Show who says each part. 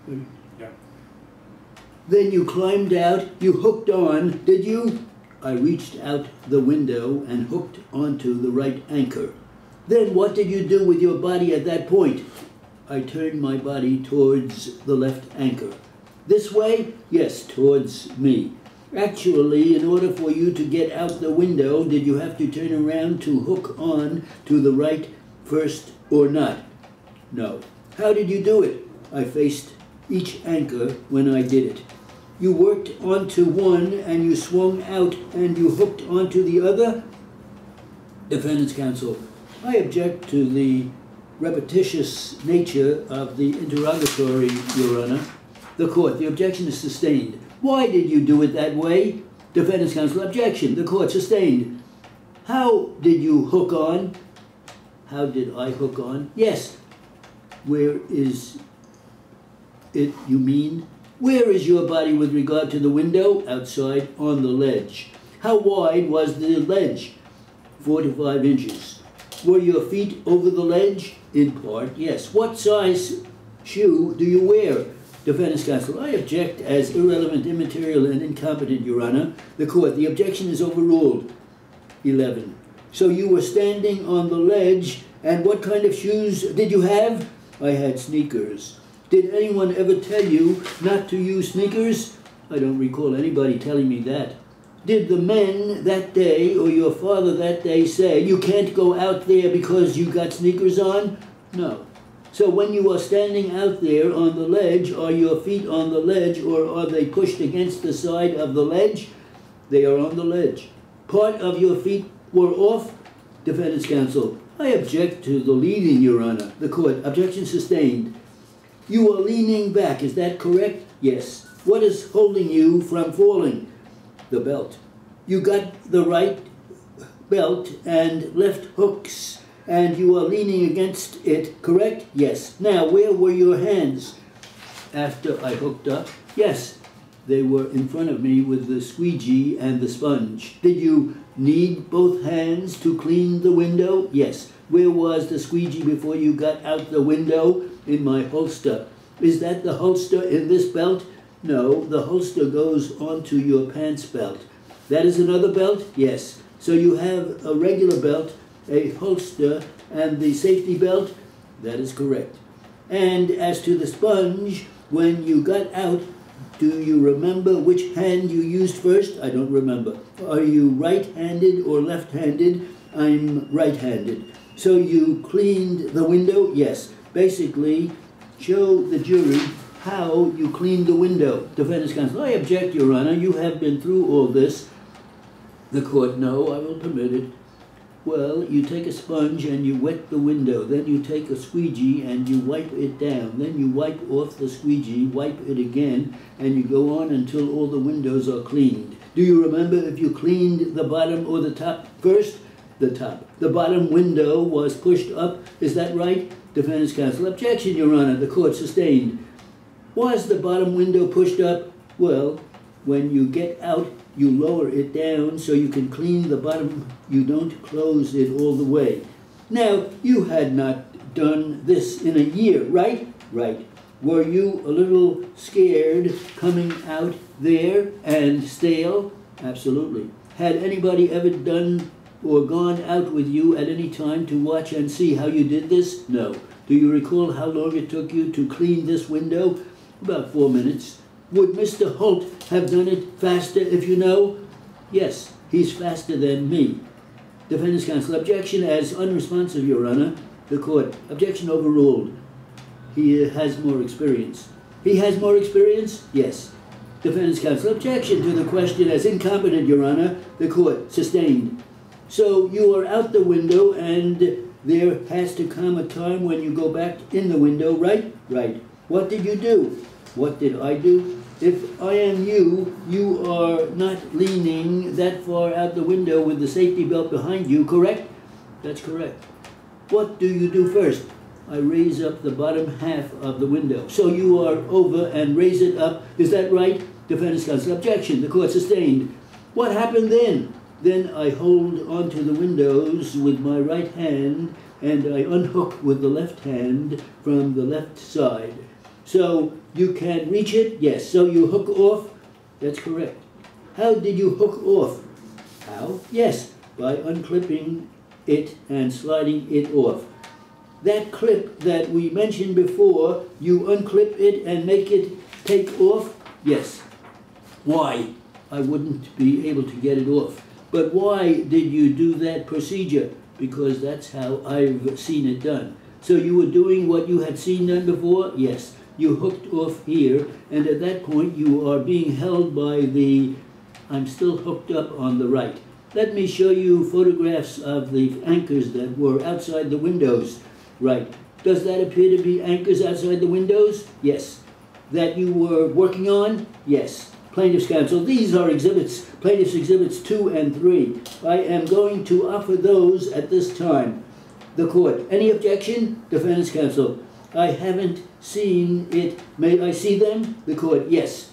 Speaker 1: Yeah.
Speaker 2: Then you climbed out, you hooked on, did you? I reached out the window and hooked onto the right anchor. Then what did you do with your body at that point? I turned my body towards the left anchor. This way? Yes, towards me. Actually, in order for you to get out the window, did you have to turn around to hook on to the right first or not? No. How did you do it? I faced each anchor when I did it. You worked onto one and you swung out and you hooked onto the other? Defendant's counsel, I object to the repetitious nature of the interrogatory, Your Honor. The court, the objection is sustained. Why did you do it that way? Defendant's counsel, objection. The court, sustained. How did you hook on? How did I hook on? Yes. Where is it, you mean? Where is your body with regard to the window? Outside, on the ledge. How wide was the ledge? 4 to 5 inches. Were your feet over the ledge? In part, yes. What size shoe do you wear? Defendant's counsel, I object as irrelevant, immaterial, and incompetent, Your Honor. The court, the objection is overruled. 11. So you were standing on the ledge, and what kind of shoes did you have? I had sneakers. Did anyone ever tell you not to use sneakers? I don't recall anybody telling me that. Did the men that day, or your father that day, say, you can't go out there because you got sneakers on? No. So when you are standing out there on the ledge, are your feet on the ledge, or are they pushed against the side of the ledge? They are on the ledge. Part of your feet were off? Defendant's counsel, I object to the leading, Your Honor. The court, objection sustained. You are leaning back, is that correct? Yes. What is holding you from falling? The belt. You got the right belt and left hooks, and you are leaning against it, correct? Yes. Now, where were your hands? After I hooked up? Yes. They were in front of me with the squeegee and the sponge. Did you need both hands to clean the window? Yes. Where was the squeegee before you got out the window? In my holster. Is that the holster in this belt? No, the holster goes onto your pants belt. That is another belt? Yes. So you have a regular belt, a holster, and the safety belt? That is correct. And as to the sponge, when you got out, do you remember which hand you used first? I don't remember. Are you right-handed or left-handed? I'm right-handed. So you cleaned the window? Yes. Basically, show the jury how you cleaned the window. Defendant's counsel, I object, Your Honor. You have been through all this. The court, no, I will permit it. Well, you take a sponge and you wet the window. Then you take a squeegee and you wipe it down. Then you wipe off the squeegee, wipe it again, and you go on until all the windows are cleaned. Do you remember if you cleaned the bottom or the top first? The top. The bottom window was pushed up. Is that right? Defendant's counsel, objection, Your Honor. The court sustained. Was the bottom window pushed up? Well, when you get out, you lower it down so you can clean the bottom. You don't close it all the way. Now, you had not done this in a year, right? Right. Were you a little scared coming out there and stale? Absolutely. Had anybody ever done or gone out with you at any time to watch and see how you did this? No. Do you recall how long it took you to clean this window? About 4 minutes. Would Mr. Holt have done it faster if you know? Yes, he's faster than me. Defendant's counsel, objection as unresponsive, Your Honor. The court, objection overruled. He has more experience. He has more experience? Yes. Defendant's counsel, objection to the question as incompetent, Your Honor. The court, sustained. So you are out the window and there has to come a time when you go back in the window, right? Right. What did you do? What did I do? If I am you, you are not leaning that far out the window with the safety belt behind you, correct? That's correct. What do you do first? I raise up the bottom half of the window. So you are over and raise it up. Is that right? Defendant's counsel, objection. The court sustained. What happened then? Then I hold onto the windows with my right hand and I unhook with the left hand from the left side. So you can reach it? Yes. So you hook off? That's correct. How did you hook off? How? Yes, by unclipping it and sliding it off. That clip that we mentioned before, you unclip it and make it take off? Yes. Why? I wouldn't be able to get it off. But why did you do that procedure? Because that's how I've seen it done. So you were doing what you had seen done before? Yes. You hooked off here, and at that point you are being held by the, I'm still hooked up on the right. Let me show you photographs of the anchors that were outside the windows. Right. Does that appear to be anchors outside the windows? Yes. That you were working on? Yes. Plaintiff's counsel, these are exhibits, plaintiff's exhibits 2 and 3. I am going to offer those at this time. The court, any objection? Defendant's counsel, I haven't seen it. May I see them? The court, yes.